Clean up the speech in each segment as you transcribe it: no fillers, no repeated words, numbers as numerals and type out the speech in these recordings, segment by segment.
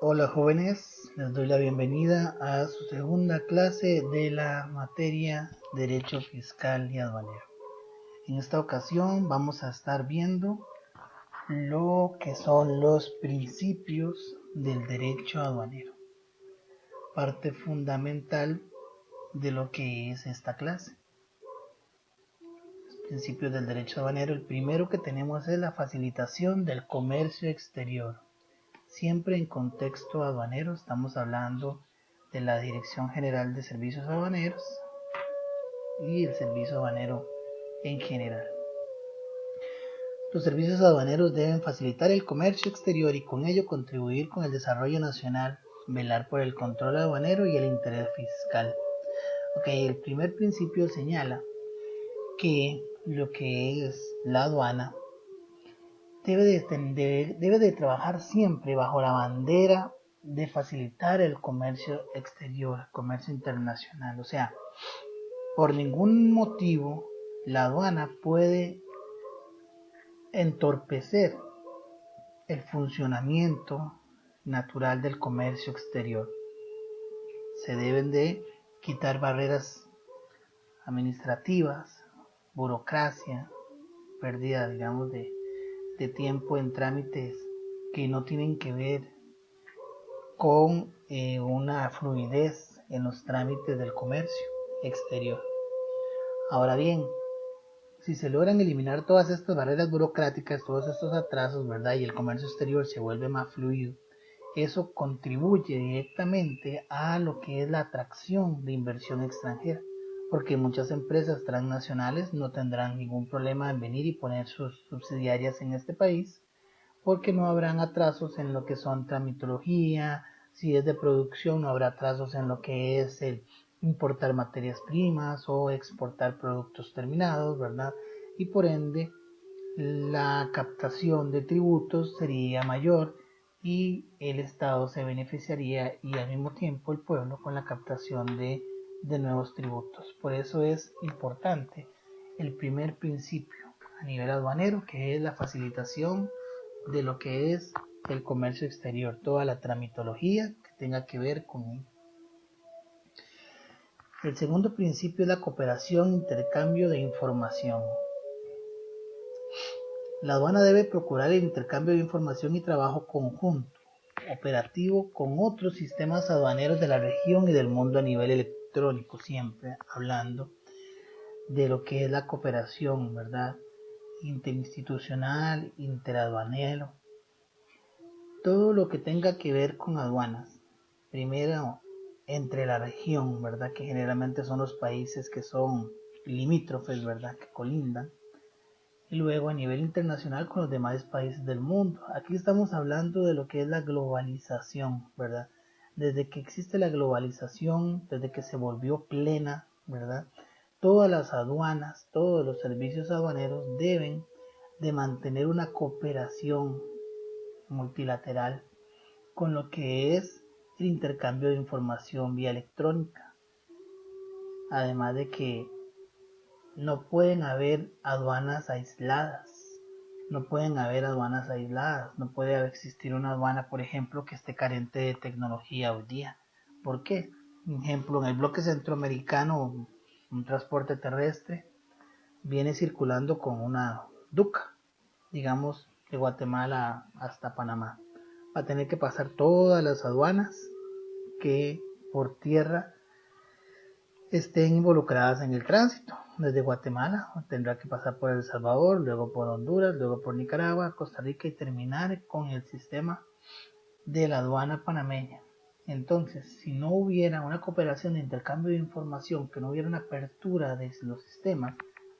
Hola jóvenes, les doy la bienvenida a su segunda clase de la materia Derecho Fiscal y Aduanero. En esta ocasión vamos a estar viendo lo que son los principios del derecho aduanero, parte fundamental de lo que es esta clase. Los principios del derecho aduanero, el primero que tenemos es la facilitación del comercio exterior. Siempre en contexto aduanero estamos hablando de la Dirección General de Servicios Aduaneros y el servicio aduanero en general. Los servicios aduaneros deben facilitar el comercio exterior y con ello contribuir con el desarrollo nacional, velar por el control aduanero y el interés fiscal. El primer principio señala que lo que es la aduana debe de trabajar siempre bajo la bandera de facilitar el comercio exterior, el comercio internacional. O sea, por ningún motivo la aduana puede entorpecer el funcionamiento natural del comercio exterior. Se deben de quitar barreras administrativas, burocracia, pérdida, digamos, de tiempo en trámites que no tienen que ver con una fluidez en los trámites del comercio exterior. Ahora bien, si se logran eliminar todas estas barreras burocráticas, todos estos atrasos, ¿verdad? Y el comercio exterior se vuelve más fluido, eso contribuye directamente a lo que es la atracción de inversión extranjera, porque muchas empresas transnacionales no tendrán ningún problema en venir y poner sus subsidiarias en este país, porque no habrán atrasos en lo que son tramitología, si es de producción no habrá atrasos en lo que es el importar materias primas o exportar productos terminados, ¿verdad? Y por ende la captación de tributos sería mayor y el Estado se beneficiaría y al mismo tiempo el pueblo con la captación de nuevos tributos. Por eso es importante el primer principio a nivel aduanero, que es la facilitación de lo que es el comercio exterior, toda la tramitología que tenga que ver con ello. El segundo principio es la cooperación e intercambio de información. La aduana debe procurar el intercambio de información y trabajo conjunto, operativo con otros sistemas aduaneros de la región y del mundo a nivel electrónico, siempre hablando de lo que es la cooperación, ¿verdad? Interinstitucional, interaduanero, todo lo que tenga que ver con aduanas. Primero, entre la región, ¿verdad? Que generalmente son los países que son limítrofes, ¿verdad? Que colindan. Y luego a nivel internacional con los demás países del mundo. Aquí estamos hablando de lo que es la globalización, ¿verdad? Desde que existe la globalización, desde que se volvió plena, ¿verdad? Todas las aduanas, todos los servicios aduaneros deben de mantener una cooperación multilateral con lo que es el intercambio de información vía electrónica. Además de que no pueden haber aduanas aisladas. No pueden haber aduanas aisladas. No puede existir una aduana, por ejemplo, que esté carente de tecnología hoy día. ¿Por qué? Por ejemplo, en el bloque centroamericano, un transporte terrestre viene circulando con una DUCA, digamos, de Guatemala hasta Panamá. Va a tener que pasar todas las aduanas que por tierra estén involucradas en el tránsito. Desde Guatemala tendrá que pasar por El Salvador, luego por Honduras, luego por Nicaragua, Costa Rica y terminar con el sistema de la aduana panameña. Entonces, si no hubiera una cooperación de intercambio de información, que no hubiera una apertura de los sistemas,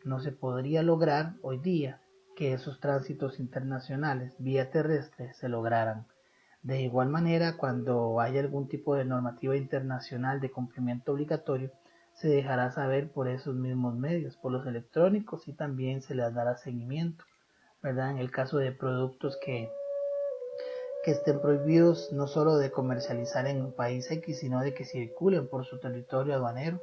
no se podría lograr hoy día que esos tránsitos internacionales vía terrestre se lograran. De igual manera, cuando haya algún tipo de normativa internacional de cumplimiento obligatorio, se dejará saber por esos mismos medios, por los electrónicos, y también se les dará seguimiento, ¿verdad? En el caso de productos que estén prohibidos no solo de comercializar en un país X, sino de que circulen por su territorio aduanero,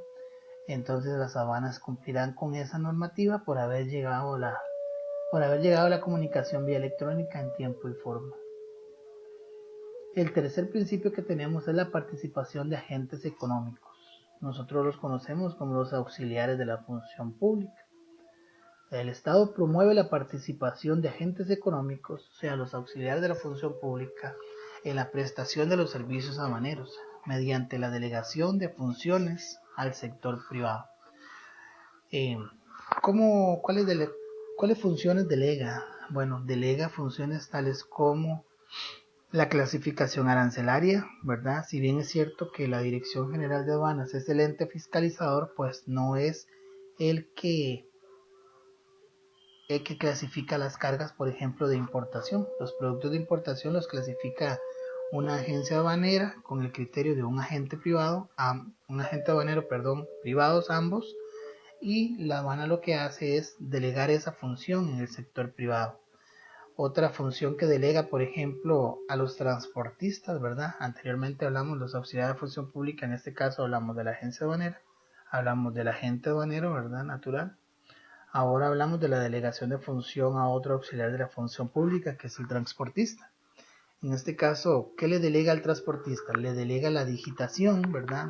entonces las aduanas cumplirán con esa normativa por haber llegado la comunicación vía electrónica en tiempo y forma. El tercer principio que tenemos es la participación de agentes económicos. Nosotros los conocemos como los auxiliares de la función pública. El Estado promueve la participación de agentes económicos, o sea, los auxiliares de la función pública, en la prestación de los servicios aduaneros, mediante la delegación de funciones al sector privado. ¿Cuáles funciones delega? Bueno, delega funciones tales como la clasificación arancelaria, ¿verdad? Si bien es cierto que la Dirección General de Aduanas es el ente fiscalizador, pues no es el que clasifica las cargas, por ejemplo, de importación. Los productos de importación los clasifica una agencia aduanera con el criterio de un agente privado, privados ambos, y la aduana lo que hace es delegar esa función en el sector privado. Otra función que delega, por ejemplo, a los transportistas, ¿verdad? Anteriormente hablamos de los auxiliares de función pública, en este caso hablamos de la agencia aduanera, hablamos del agente aduanero, ¿verdad? Natural. Ahora hablamos de la delegación de función a otro auxiliar de la función pública, que es el transportista. En este caso, ¿qué le delega al transportista? Le delega la digitación, ¿verdad?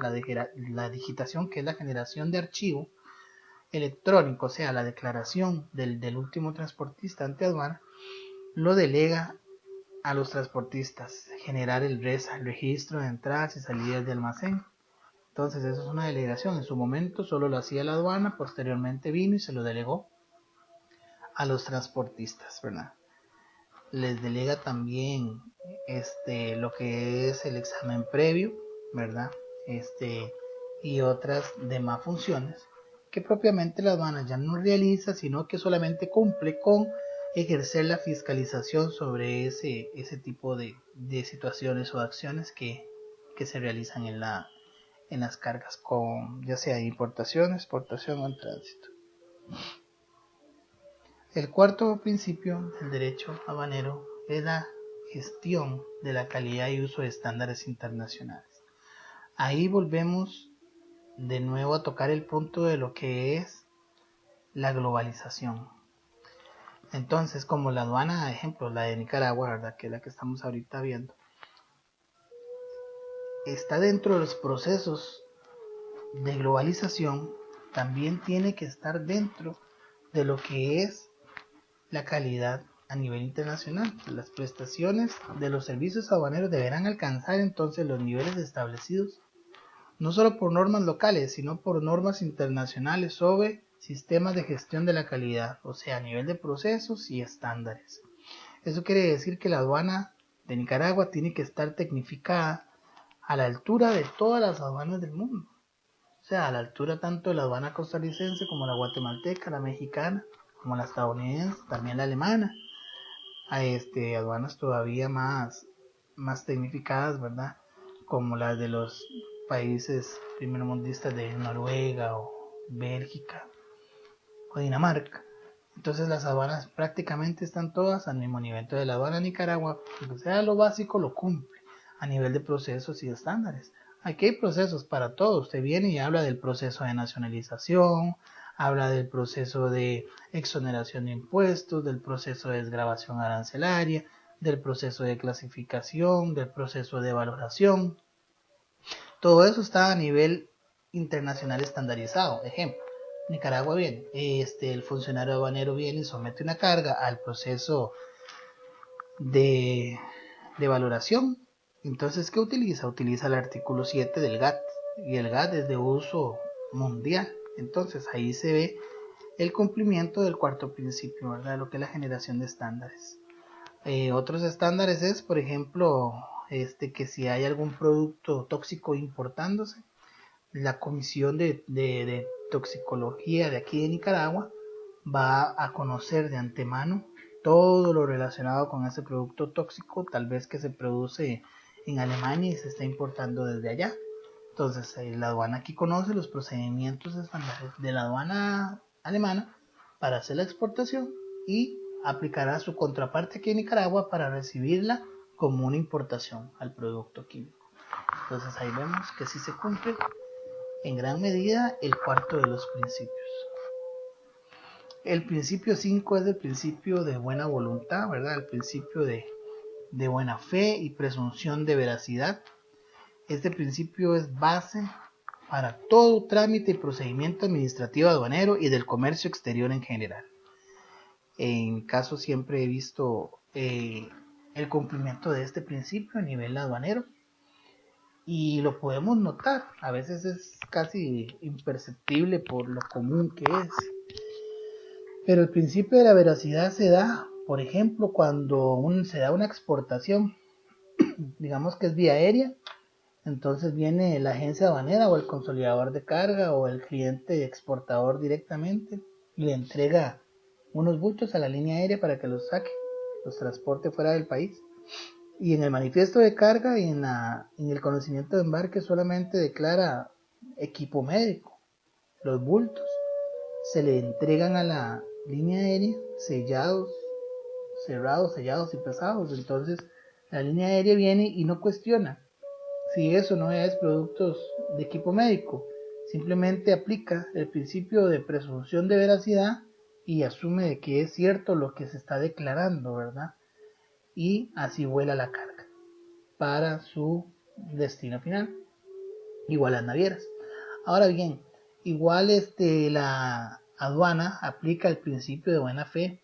La digitación, que es la generación de archivo electrónico, o sea, la declaración del último transportista ante aduana, lo delega a los transportistas, generar el RESA, el registro de entradas y salidas de almacén. Entonces, eso es una delegación. En su momento solo lo hacía la aduana, posteriormente vino y se lo delegó a los transportistas, ¿verdad? Les delega también lo que es el examen previo, ¿verdad? Y otras demás funciones que propiamente la aduana ya no realiza, sino que solamente cumple con ejercer la fiscalización sobre ese tipo de situaciones o acciones que se realizan en las cargas, con ya sea importación, exportación o en tránsito. El cuarto principio del derecho aduanero es la gestión de la calidad y uso de estándares internacionales. Ahí volvemos de nuevo a tocar el punto de lo que es la globalización. Entonces, como la aduana, ejemplo, la de Nicaragua, ¿verdad? Que es la que estamos ahorita viendo, está dentro de los procesos de globalización, también tiene que estar dentro de lo que es la calidad a nivel internacional. Las prestaciones de los servicios aduaneros deberán alcanzar entonces los niveles establecidos no solo por normas locales, sino por normas internacionales sobre sistemas de gestión de la calidad, o sea, a nivel de procesos y estándares. Eso quiere decir que la aduana de Nicaragua tiene que estar tecnificada a la altura de todas las aduanas del mundo. O sea, a la altura tanto de la aduana costarricense como la guatemalteca, la mexicana, como la estadounidense, también la alemana. A aduanas todavía más tecnificadas, ¿verdad? Como las de los países primermundistas de Noruega o Bélgica o Dinamarca. Entonces las aduanas prácticamente están todas al mismo nivel. Entonces la aduana de Nicaragua, o sea, lo básico lo cumple a nivel de procesos y estándares. Aquí hay procesos para todo. Usted viene y habla del proceso de nacionalización, habla del proceso de exoneración de impuestos, del proceso de desgravación arancelaria, del proceso de clasificación, del proceso de valoración. Todo eso está a nivel internacional estandarizado. Ejemplo, Nicaragua viene, el funcionario aduanero viene y somete una carga al proceso de valoración. Entonces, ¿qué utiliza? Utiliza el artículo 7 del GATT, y el GATT es de uso mundial. Entonces, ahí se ve el cumplimiento del cuarto principio, ¿verdad? Lo que es la generación de estándares. Otros estándares es, por ejemplo, que si hay algún producto tóxico importándose, la Comisión de Toxicología de aquí de Nicaragua va a conocer de antemano todo lo relacionado con ese producto tóxico, tal vez que se produce en Alemania y se está importando desde allá. Entonces, la aduana aquí conoce los procedimientos estándares de la aduana alemana para hacer la exportación y aplicará su contraparte aquí en Nicaragua para recibirla como una importación al producto químico. Entonces ahí vemos que sí se cumple en gran medida el cuarto de los principios. El principio 5 es el principio de buena voluntad, ¿verdad? El principio de de buena fe y presunción de veracidad. Este principio es base para todo trámite y procedimiento administrativo aduanero y del comercio exterior en general. En caso siempre he visto el cumplimiento de este principio a nivel aduanero y lo podemos notar, a veces es casi imperceptible por lo común que es, pero el principio de la veracidad se da, por ejemplo, cuando se da una exportación, digamos que es vía aérea. Entonces viene la agencia aduanera o el consolidador de carga o el cliente exportador directamente y le entrega unos bultos a la línea aérea para que los saque, los transporte fuera del país. Y en el manifiesto de carga y en el conocimiento de embarque solamente declara equipo médico. Los bultos se le entregan a la línea aérea sellados, cerrados, sellados y pesados. Entonces la línea aérea viene y no cuestiona si eso no es productos de equipo médico, simplemente aplica el principio de presunción de veracidad y asume de que es cierto lo que se está declarando, ¿verdad? Y así vuela la carga para su destino final, igual las navieras. Ahora bien, igual la aduana aplica el principio de buena fe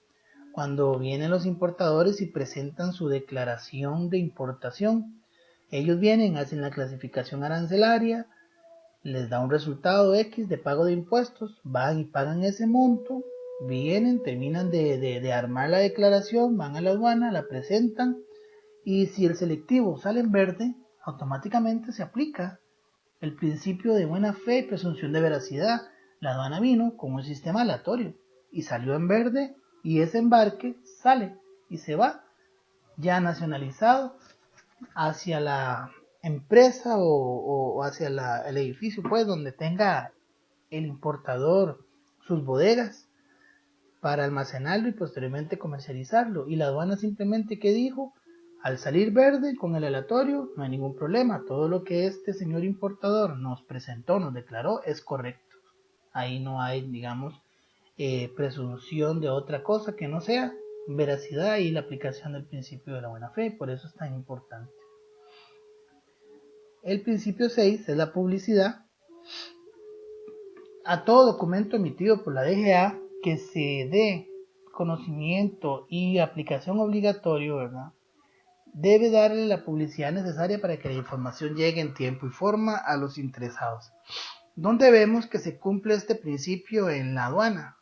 cuando vienen los importadores y presentan su declaración de importación. Ellos vienen, hacen la clasificación arancelaria, les da un resultado X de pago de impuestos, van y pagan ese monto, vienen, terminan de armar la declaración, van a la aduana, la presentan y si el selectivo sale en verde, automáticamente se aplica el principio de buena fe y presunción de veracidad. La aduana vino con un sistema aleatorio y salió en verde y ese embarque sale y se va ya nacionalizado hacia la empresa o hacia el edificio, pues, donde tenga el importador sus bodegas para almacenarlo y posteriormente comercializarlo. Y la aduana simplemente, ¿qué dijo? Al salir verde con el aleatorio, no hay ningún problema. Todo lo que este señor importador nos presentó, nos declaró, es correcto. Ahí no hay, digamos, presunción de otra cosa que no sea veracidad y la aplicación del principio de la buena fe. Por eso es tan importante. El principio 6 es la publicidad. A todo documento emitido por la DGA que se dé conocimiento y aplicación obligatorio, ¿verdad? Debe darle la publicidad necesaria para que la información llegue en tiempo y forma a los interesados. ¿Dónde vemos que se cumple este principio en la aduana?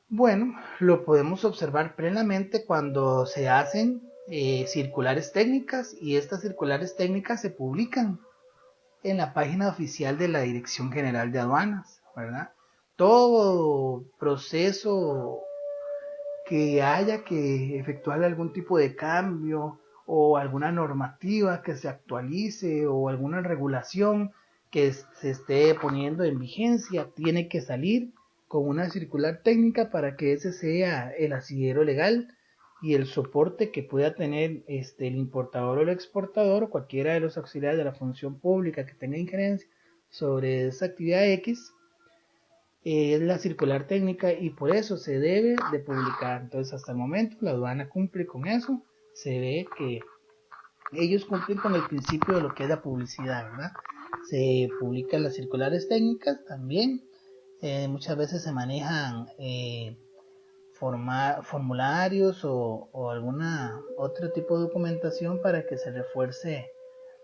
Bueno, lo podemos observar plenamente cuando se hacen circulares técnicas y estas circulares técnicas se publican en la página oficial de la Dirección General de Aduanas, ¿verdad? Todo proceso que haya que efectuar algún tipo de cambio o alguna normativa que se actualice o alguna regulación que se esté poniendo en vigencia, tiene que salir con una circular técnica para que ese sea el asidero legal y el soporte que pueda tener el importador o el exportador o cualquiera de los auxiliares de la función pública que tenga injerencia sobre esa actividad X, es la circular técnica y por eso se debe de publicar. Entonces hasta el momento la aduana cumple con eso, se ve que ellos cumplen con el principio de lo que es la publicidad, ¿verdad? Se publican las circulares técnicas también, muchas veces se manejan formularios o alguna otro tipo de documentación para que se refuerce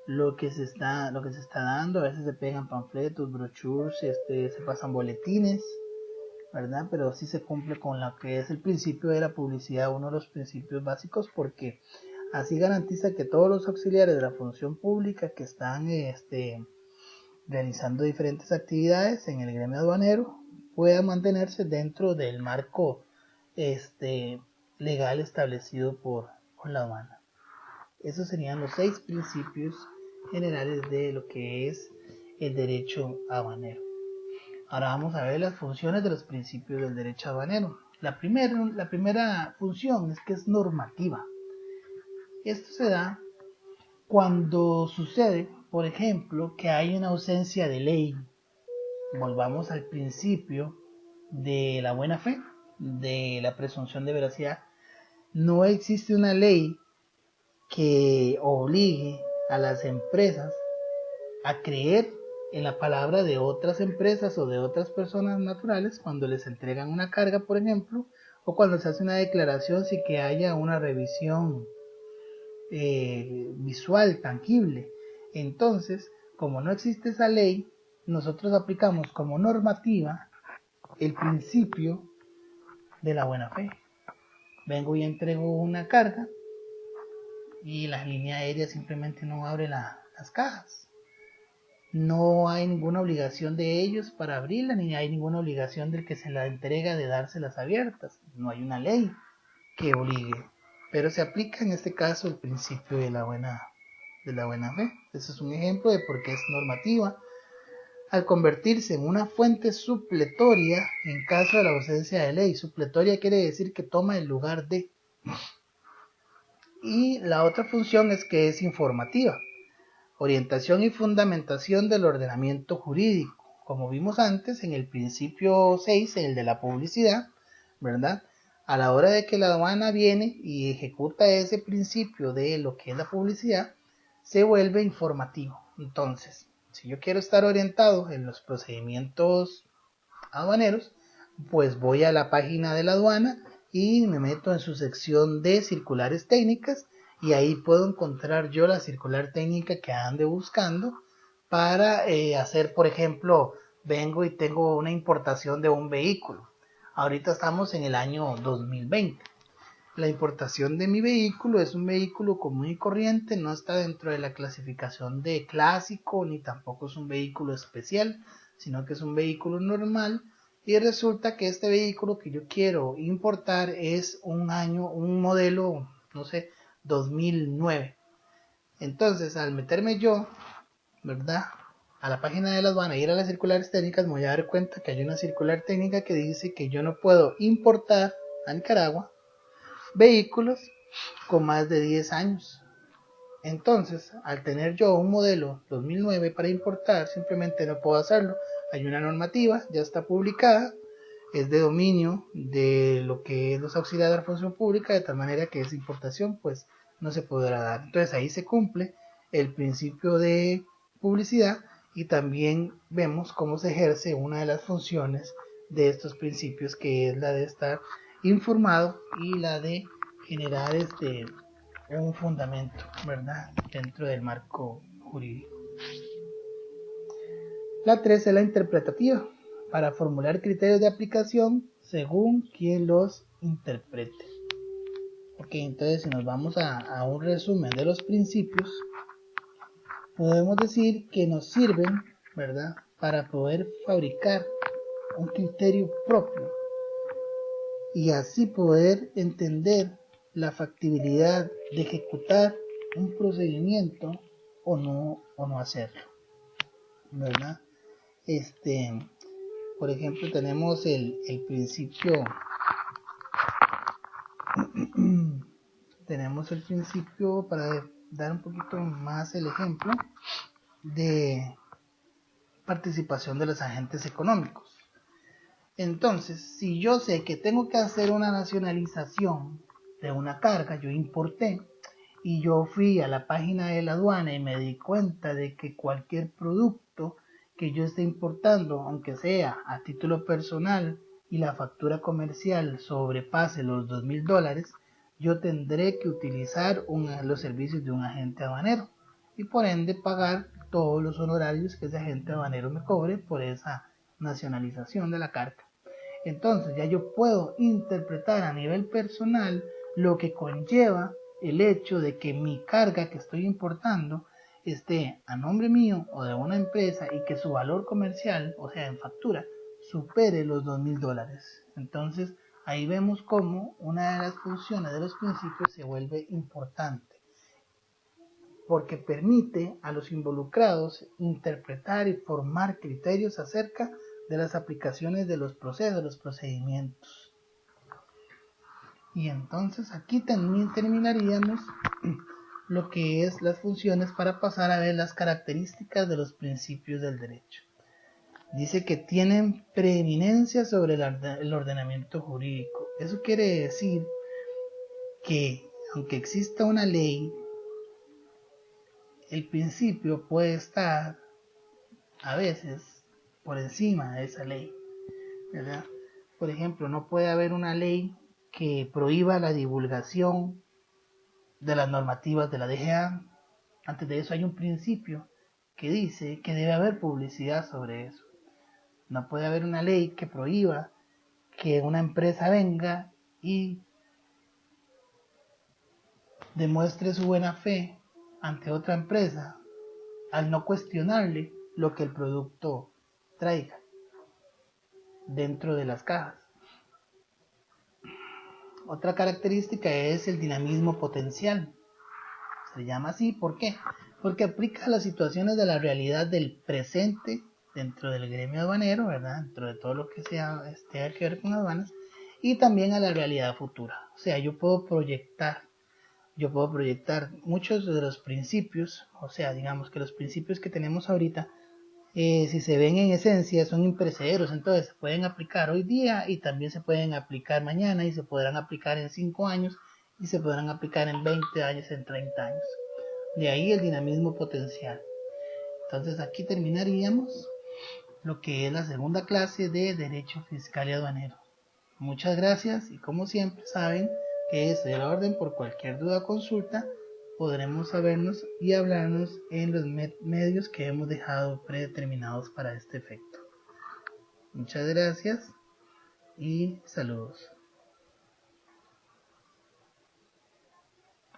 lo que se está dando. A veces se pegan panfletos, brochures, se pasan boletines, ¿verdad? Pero sí se cumple con lo que es el principio de la publicidad, uno de los principios básicos, porque así garantiza que todos los auxiliares de la función pública que están realizando diferentes actividades en el gremio aduanero puedan mantenerse dentro del marco legal establecido por la aduana. Esos serían los 6 principios generales de lo que es el derecho aduanero. Ahora vamos a ver las funciones de los principios del derecho aduanero. La primera función es que es normativa. Esto se da cuando sucede, por ejemplo, que hay una ausencia de ley. Volvamos al principio de la buena fe, de la presunción de veracidad. No existe una ley que obligue a las empresas a creer en la palabra de otras empresas o de otras personas naturales cuando les entregan una carga, por ejemplo, o cuando se hace una declaración sin que haya una revisión visual, tangible. Entonces, como no existe esa ley, nosotros aplicamos como normativa el principio de la buena fe. Vengo y entrego una carga y la línea aérea simplemente no abre las cajas. No hay ninguna obligación de ellos para abrirla, ni hay ninguna obligación del que se la entrega de dárselas abiertas. No hay una ley que obligue, pero se aplica en este caso el principio de la buena fe. Ese es un ejemplo de por qué es normativa. Al convertirse en una fuente supletoria en caso de la ausencia de ley. Supletoria quiere decir que toma el lugar de. Y la otra función es que es informativa. Orientación y fundamentación del ordenamiento jurídico. Como vimos antes en el principio 6, el de la publicidad, ¿verdad? A la hora de que la aduana viene y ejecuta ese principio de lo que es la publicidad, se vuelve informativo. Entonces, si yo quiero estar orientado en los procedimientos aduaneros, pues voy a la página de la aduana y me meto en su sección de circulares técnicas y ahí puedo encontrar yo la circular técnica que ande buscando para hacer, por ejemplo, vengo y tengo una importación de un vehículo. Ahorita estamos en el año 2020. La importación de mi vehículo es un vehículo común y corriente, no está dentro de la clasificación de clásico ni tampoco es un vehículo especial, sino que es un vehículo normal. Y resulta que este vehículo que yo quiero importar es un modelo, no sé, 2009. Entonces, al meterme yo, ¿verdad?, a la página de la aduana, ir a las circulares técnicas, me voy a dar cuenta que hay una circular técnica que dice que yo no puedo importar a Nicaragua vehículos con más de 10 años. Entonces, al tener yo un modelo 2009 para importar, simplemente no puedo hacerlo. Hay una normativa, ya está publicada, es de dominio de lo que es los auxiliares de la función pública, de tal manera que esa importación pues no se podrá dar. Entonces ahí se cumple el principio de publicidad y también vemos cómo se ejerce una de las funciones de estos principios, que es la de estar informado y la de generar un fundamento, ¿verdad?, dentro del marco jurídico. La 3 es la interpretativa, para formular criterios de aplicación según quien los interprete. Ok, entonces si nos vamos a un resumen de los principios, podemos decir que nos sirven, ¿verdad?, para poder fabricar un criterio propio y así poder entender la factibilidad de ejecutar un procedimiento o no hacerlo, ¿verdad? Por ejemplo, tenemos el principio tenemos el principio, para dar un poquito más el ejemplo, de participación de los agentes económicos. Entonces, si yo sé que tengo que hacer una nacionalización de una carga, yo importé y yo fui a la página de la aduana y me di cuenta de que cualquier producto que yo esté importando, aunque sea a título personal, y la factura comercial sobrepase los $2,000, yo tendré que utilizar los servicios de un agente aduanero y por ende pagar todos los honorarios que ese agente aduanero me cobre por esa nacionalización de la carga. Entonces ya yo puedo interpretar a nivel personal lo que conlleva el hecho de que mi carga que estoy importando esté a nombre mío o de una empresa y que su valor comercial, o sea en factura, supere los $2,000. Entonces ahí vemos cómo una de las funciones de los principios se vuelve importante, porque permite a los involucrados interpretar y formar criterios acerca de las aplicaciones de los procesos, los procedimientos. Y entonces aquí también terminaríamos lo que es las funciones para pasar a ver las características de los principios del derecho. Dice que tienen preeminencia sobre el ordenamiento jurídico. Eso quiere decir que aunque exista una ley el principio puede estar a veces por encima de esa ley, ¿verdad? Por ejemplo, no puede haber una ley que prohíba la divulgación de las normativas de la DGA. Antes de eso hay un principio que dice que debe haber publicidad sobre eso. No puede haber una ley que prohíba que una empresa venga y demuestre su buena fe ante otra empresa al no cuestionarle lo que el producto traiga dentro de las cajas. Otra característica es el dinamismo potencial. Se llama así, ¿por qué? Porque aplica a las situaciones de la realidad del presente dentro del gremio aduanero, ¿verdad? Dentro de todo lo que tenga que ver con aduanas, y también a la realidad futura. O sea, yo puedo proyectar muchos de los principios, o sea, digamos que los principios que tenemos ahorita, si se ven en esencia, son imperecederos, entonces se pueden aplicar hoy día y también se pueden aplicar mañana y se podrán aplicar en 5 años y se podrán aplicar en 20 años, en 30 años. De ahí el dinamismo potencial. Entonces aquí terminaríamos lo que es la segunda clase de Derecho Fiscal y Aduanero. Muchas gracias y como siempre saben que estoy a la orden por cualquier duda o consulta. Podremos sabernos y hablarnos en los medios que hemos dejado predeterminados para este efecto. Muchas gracias y saludos.